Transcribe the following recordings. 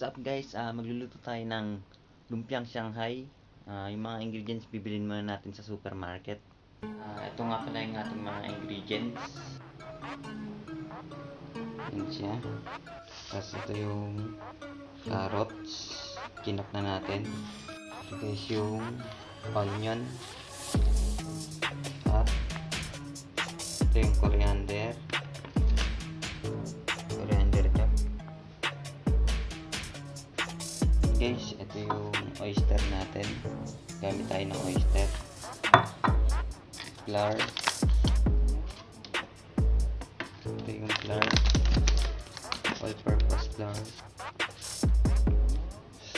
What's up guys, magluluto tayo ng lumpiang Shanghai. Yung mga ingredients bibilin muna natin sa supermarket. Ito nga pala yung ating mga ingredients. Yan siya. Tapos ito yung carrots, kinap na natin. Ito guys yung onion. At ito yung coriander chop. Guys, ito yung oyster natin. Gamit tayo ng oyster. Flour. Ito yung flour. All-purpose flour.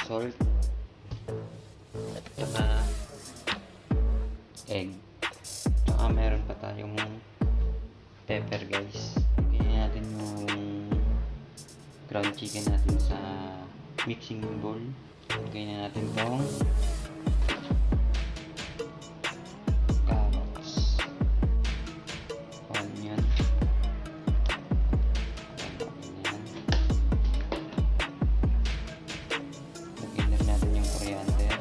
Salt. At saka egg. Saka meron pa tayong pepper guys. Lagyan natin yung ground chicken natin sa mixing bowl. Lagay na natin itong carrots, onion, lagyan na natin yung coriander,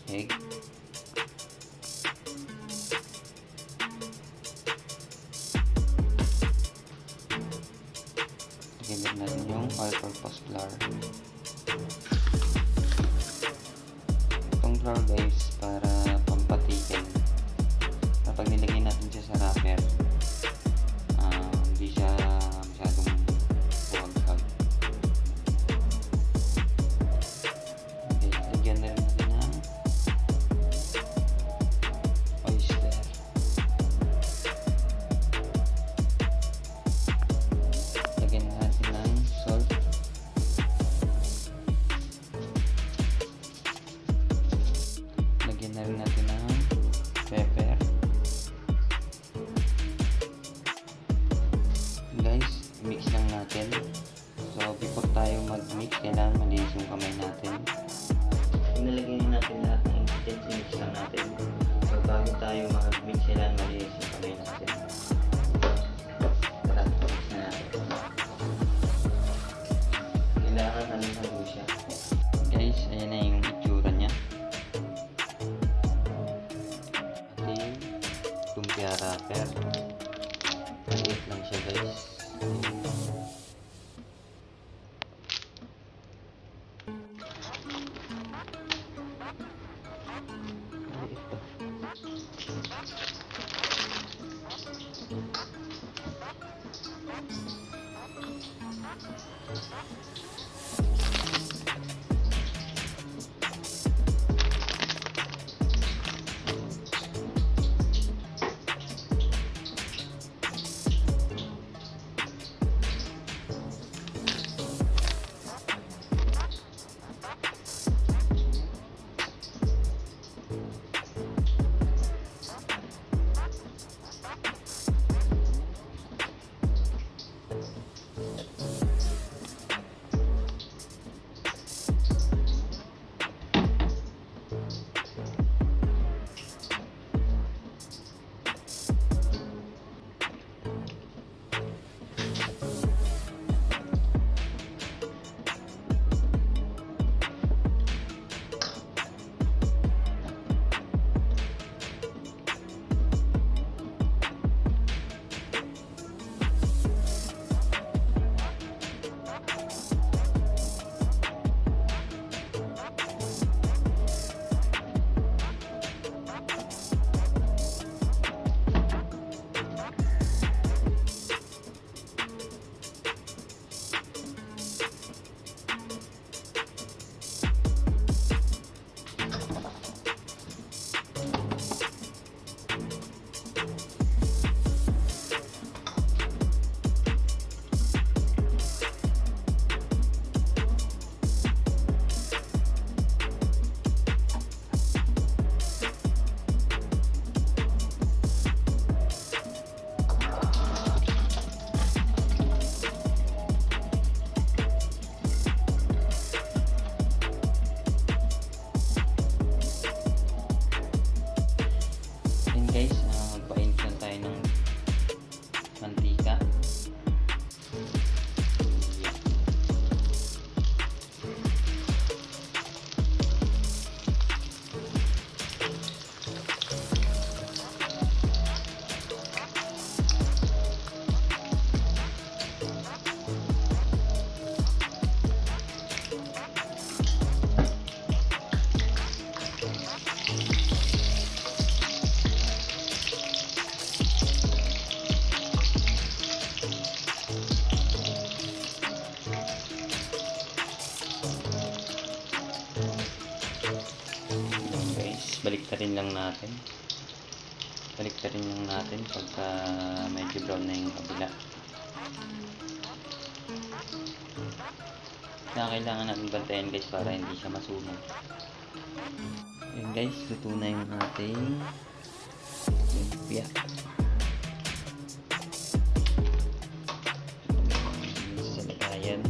egg, lagyan natin yung all-purpose flour. Itong flour guys para pampatikin. Kapag nilagay natin siya sa wrapper, hindi siya masyadong buwag-hag. Okay, lagyan na rin natin ng oyster. Lagyan natin ng salt. Lagyan na rin natin ng pepper. Guys, mix lang natin. So, before tayo mag-mix, kailangan malinis yung kamay natin. Nalagyan natin lahat ng ingredients, mix lang natin. So, bago tayo mag-mix, kailangan malinis yung kamay natin. Tara, mix na natin. Kailangan halo-halo siya. Guys, ayan na yung itsura niya. Ating lumpia wrapper. Maliit lang siya guys. Tapos baliktarin lang natin. Baliktarin lang natin pagka medyo brown na yung kabila. Kaya kailangan natin bantayan guys para hindi siya masunog. Ayan guys, luto na yung ating lumpia. Sa lagayan.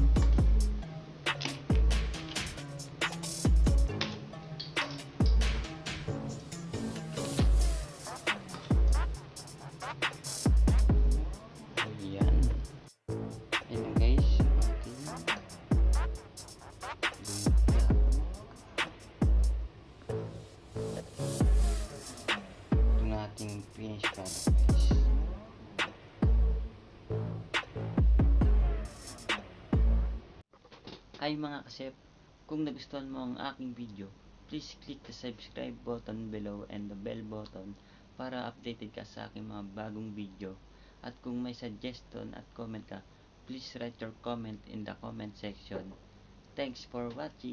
Ayan. Ayan guys, ating lumpia. Ito na ating finished product guys. Hi mga kasep, kung nagustuhan mo ang aking video, please click the subscribe button below and the bell button para updated ka sa aking mga bagong video. At kung may suggestion at comment ka, please write your comment in the comment section. Thanks for watching!